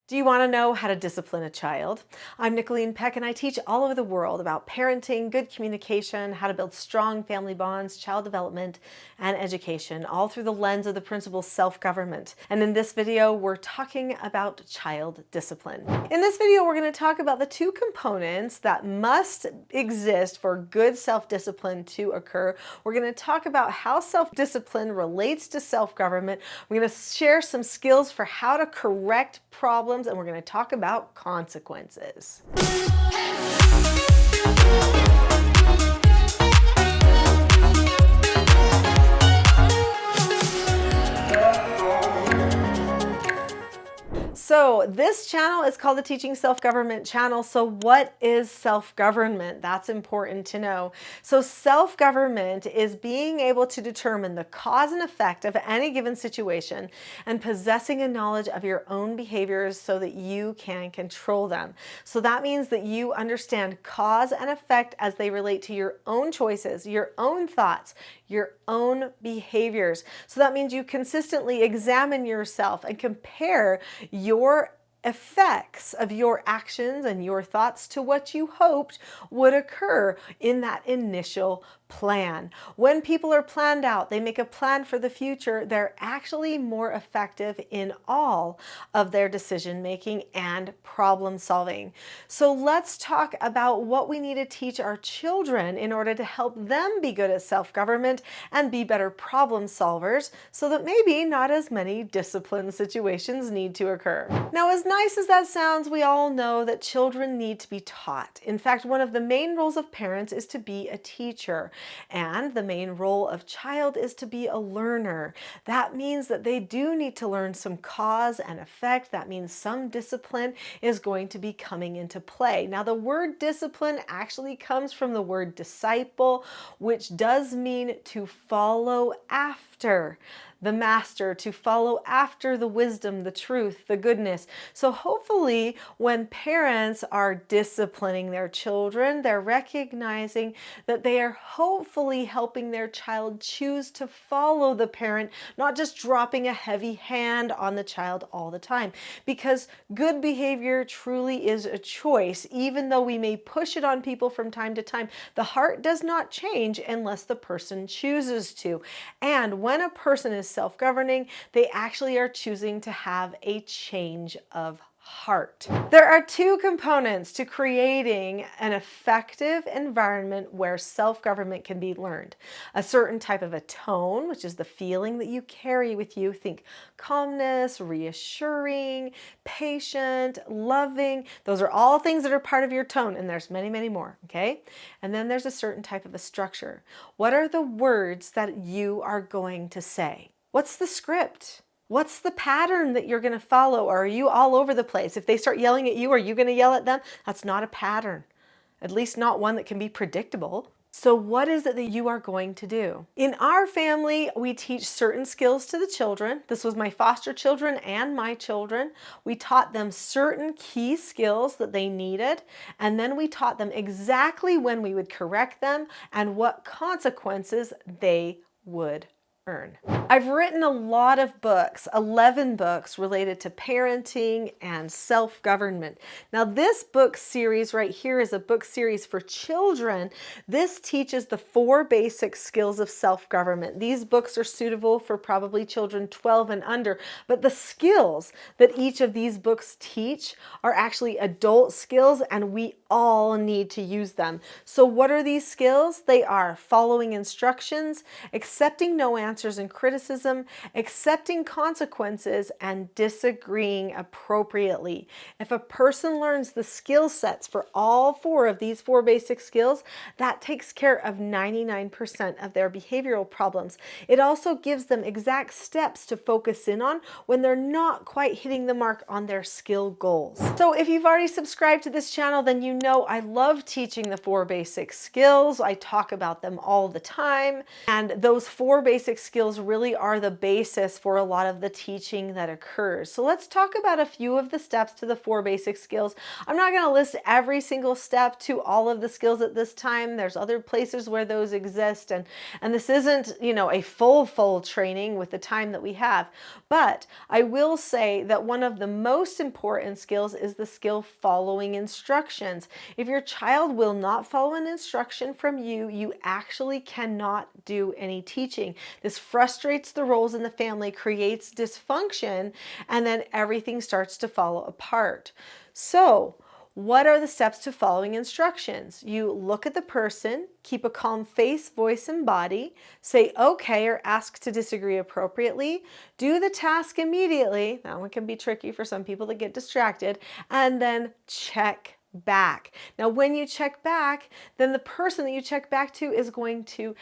Do you want to know how to discipline a child? I'm Nicholeen Peck, and I teach all over the world about parenting, good communication, how to build strong family bonds, child development, and education, all through the lens of the principle self-government. And in this video, we're talking about child discipline. In this video, we're going to talk about the two components that must exist for good self-discipline to occur. We're going to talk about how self-discipline relates to self-government. We're going to share some skills for how to correct problems, and we're going to talk about consequences. So this channel is called the Teaching Self-Government channel. So what is self-government? That's important to know. So self-government is being able to determine the cause and effect of any given situation and possessing a knowledge of your own behaviors so that you can control them. So that means that you understand cause and effect as they relate to your own choices, your own thoughts, your own behaviors. So that means you consistently examine yourself and compare your effects of your actions and your thoughts to what you hoped would occur in that initial plan. When people are planned out, they make a plan for the future, they're actually more effective in all of their decision making and problem solving. So let's talk about what we need to teach our children in order to help them be good at self-government and be better problem solvers so that maybe not as many discipline situations need to occur. Now, as nice as that sounds, we all know that children need to be taught. In fact, one of the main roles of parents is to be a teacher. And the main role of child is to be a learner. That means that they do need to learn some cause and effect. That means some discipline is going to be coming into play. Now, the word discipline actually comes from the word disciple, which does mean to follow after the master, to follow after the wisdom, the truth, the goodness. So hopefully when parents are disciplining their children, they're recognizing that they are hopefully helping their child choose to follow the parent, not just dropping a heavy hand on the child all the time. Because good behavior truly is a choice. Even though we may push it on people from time to time, the heart does not change unless the person chooses to. And when a person is self-governing, they actually are choosing to have a change of heart. There are two components to creating an effective environment where self-government can be learned. A certain type of a tone, which is the feeling that you carry with you. Think calmness, reassuring, patient, loving. Those are all things that are part of your tone, and there's many, many more, okay? And then there's a certain type of a structure. What are the words that you are going to say? What's the script? What's the pattern that you're going to follow? Or are you all over the place? If they start yelling at you, are you going to yell at them? That's not a pattern, at least not one that can be predictable. So what is it that you are going to do? In our family, we teach certain skills to the children. This was my foster children and my children. We taught them certain key skills that they needed, and then we taught them exactly when we would correct them and what consequences they would earn. I've written a lot of books, 11 books related to parenting and self-government. Now this book series right here is a book series for children. This teaches the 4 basic skills of self-government. These books are suitable for probably children 12 and under, but the skills that each of these books teach are actually adult skills, and we all need to use them. So what are these skills? They are following instructions, accepting no answers and criticism, accepting consequences, and disagreeing appropriately. If a person learns the skill sets for all 4 of these 4 basic skills, that takes care of 99% of their behavioral problems. It also gives them exact steps to focus in on when they're not quite hitting the mark on their skill goals. So if you've already subscribed to this channel, then you know I love teaching the 4 basic skills. I talk about them all the time. And those 4 basic skills really are the basis for a lot of the teaching that occurs. So let's talk about a few of the steps to the 4 basic skills. I'm not going to list every single step to all of the skills at this time. There's other places where those exist, and this isn't, a full training with the time that we have. But I will say that one of the most important skills is the skill following instructions. If your child will not follow an instruction from you, you actually cannot do any teaching. This frustrates the roles in the family, creates dysfunction, and then everything starts to fall apart. So, what are the steps to following instructions? You look at the person, keep a calm face, voice, and body, say okay or ask to disagree appropriately, do the task immediately. That one can be tricky for some people to get distracted, and then check back. Now, when you check back, then the person that you check back to is going to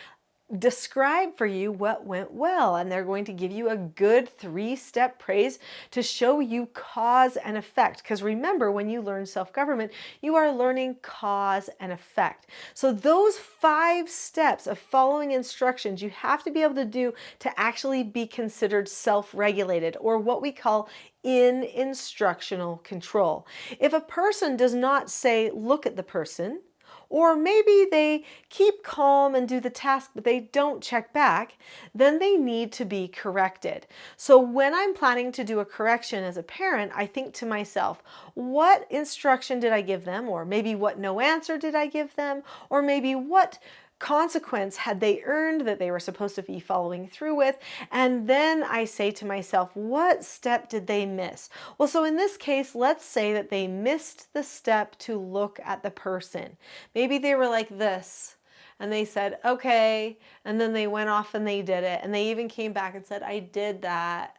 describe for you what went well, and they're going to give you a good 3-step praise to show you cause and effect. Because remember, when you learn self-government, you are learning cause and effect. So those 5 steps of following instructions you have to be able to do to actually be considered self-regulated, or what we call in instructional control. If a person does not say, look at the person, or maybe they keep calm and do the task, but they don't check back, then they need to be corrected. So when I'm planning to do a correction as a parent, I think to myself, what instruction did I give them? Or maybe what no answer did I give them? Or maybe what consequence had they earned that they were supposed to be following through with? And then I say to myself, what step did they miss? Well, so in this case, let's say that they missed the step to look at the person. Maybe they were like this, and they said, okay, and then they went off and they did it, and they even came back and said, I did that,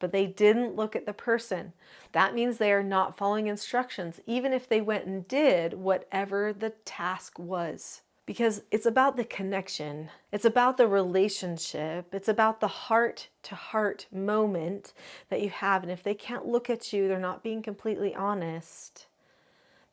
but they didn't look at the person. That means they are not following instructions, even if they went and did whatever the task was. Because it's about the connection, it's about the relationship, it's about the heart-to-heart moment that you have. And if they can't look at you, they're not being completely honest.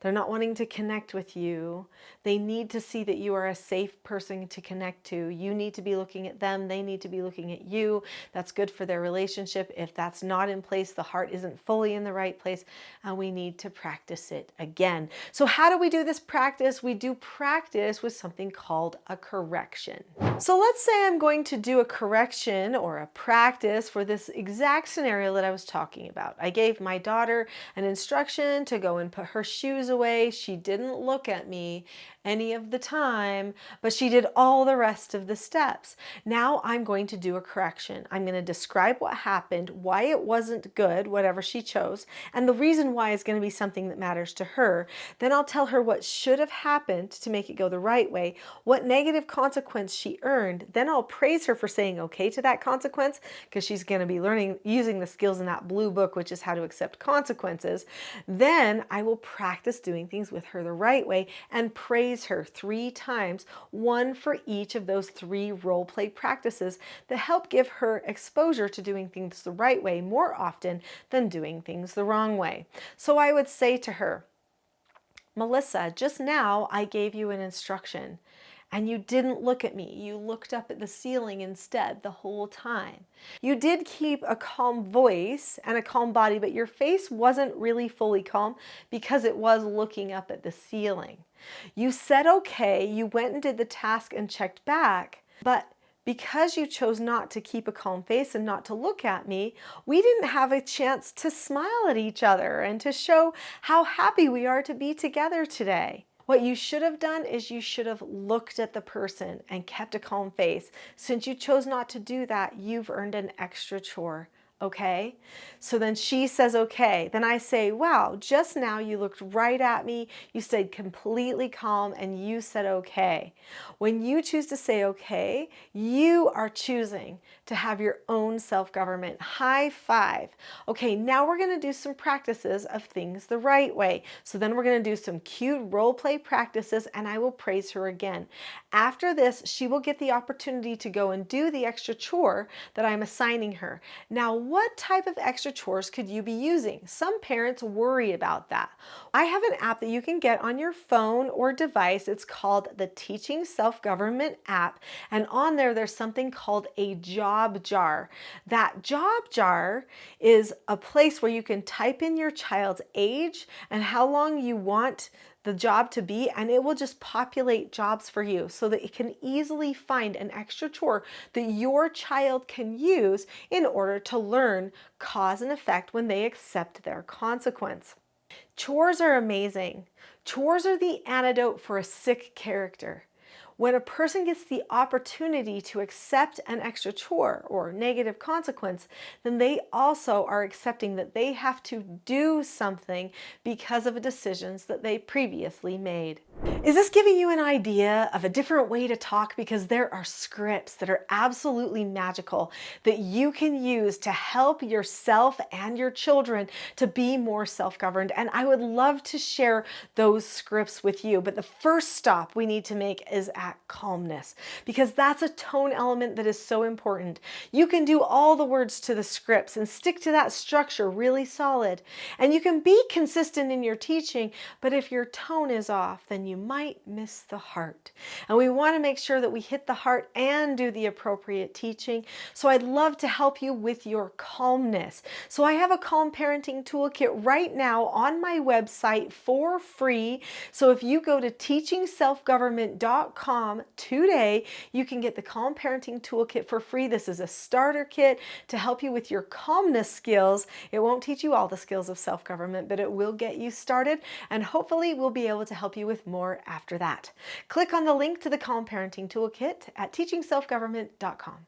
They're not wanting to connect with you. They need to see that you are a safe person to connect to. You need to be looking at them. They need to be looking at you. That's good for their relationship. If that's not in place, the heart isn't fully in the right place, and we need to practice it again. So how do we do this practice? We do practice with something called a correction. So let's say I'm going to do a correction or a practice for this exact scenario that I was talking about. I gave my daughter an instruction to go and put her shoes away. She didn't look at me any of the time, but she did all the rest of the steps. Now I'm going to do a correction. I'm going to describe what happened, why it wasn't good, whatever she chose, and the reason why is going to be something that matters to her. Then I'll tell her what should have happened to make it go the right way, what negative consequence she earned. Then I'll praise her for saying okay to that consequence, because she's going to be learning, using the skills in that blue book, which is how to accept consequences. Then I will practice doing things with her the right way and praise her 3 times, one for each of those 3 role play practices that help give her exposure to doing things the right way more often than doing things the wrong way. So I would say to her, Melissa, just now I gave you an instruction and you didn't look at me. You looked up at the ceiling instead the whole time. You did keep a calm voice and a calm body, but your face wasn't really fully calm because it was looking up at the ceiling. You said okay, you went and did the task and checked back, but because you chose not to keep a calm face and not to look at me, we didn't have a chance to smile at each other and to show how happy we are to be together today. What you should have done is you should have looked at the person and kept a calm face. Since you chose not to do that, you've earned an extra chore. Okay? So then she says, okay. Then I say, wow, just now you looked right at me. You stayed completely calm and you said, okay. When you choose to say, okay, you are choosing to have your own self-government. High five. Okay, now we're going to do some practices of things the right way. So then we're going to do some cute role play practices, and I will praise her again. After this, she will get the opportunity to go and do the extra chore that I'm assigning her. Now, what type of extra chores could you be using? Some parents worry about that. I have an app that you can get on your phone or device. It's called the Teaching Self-Government app, and on there, there's something called a job jar. That job jar is a place where you can type in your child's age and how long you want the job to be, and it will just populate jobs for you so that it can easily find an extra chore that your child can use in order to learn cause and effect when they accept their consequence. Chores are amazing. Chores are the antidote for a sick character. When a person gets the opportunity to accept an extra chore or negative consequence, then they also are accepting that they have to do something because of decisions that they previously made. Is this giving you an idea of a different way to talk? Because there are scripts that are absolutely magical that you can use to help yourself and your children to be more self-governed. And I would love to share those scripts with you. But the first stop we need to make is at calmness, because that's a tone element that is so important. You can do all the words to the scripts and stick to that structure really solid. And you can be consistent in your teaching, but if your tone is off, then you might miss the heart. And we want to make sure that we hit the heart and do the appropriate teaching. So I'd love to help you with your calmness. So I have a Calm Parenting Toolkit right now on my website for free. So if you go to teachingselfgovernment.com today, you can get the Calm Parenting Toolkit for free. This is a starter kit to help you with your calmness skills. It won't teach you all the skills of self-government, but it will get you started, and hopefully we'll be able to help you with more after that. Click on the link to the Calm Parenting Toolkit at teachingselfgovernment.com.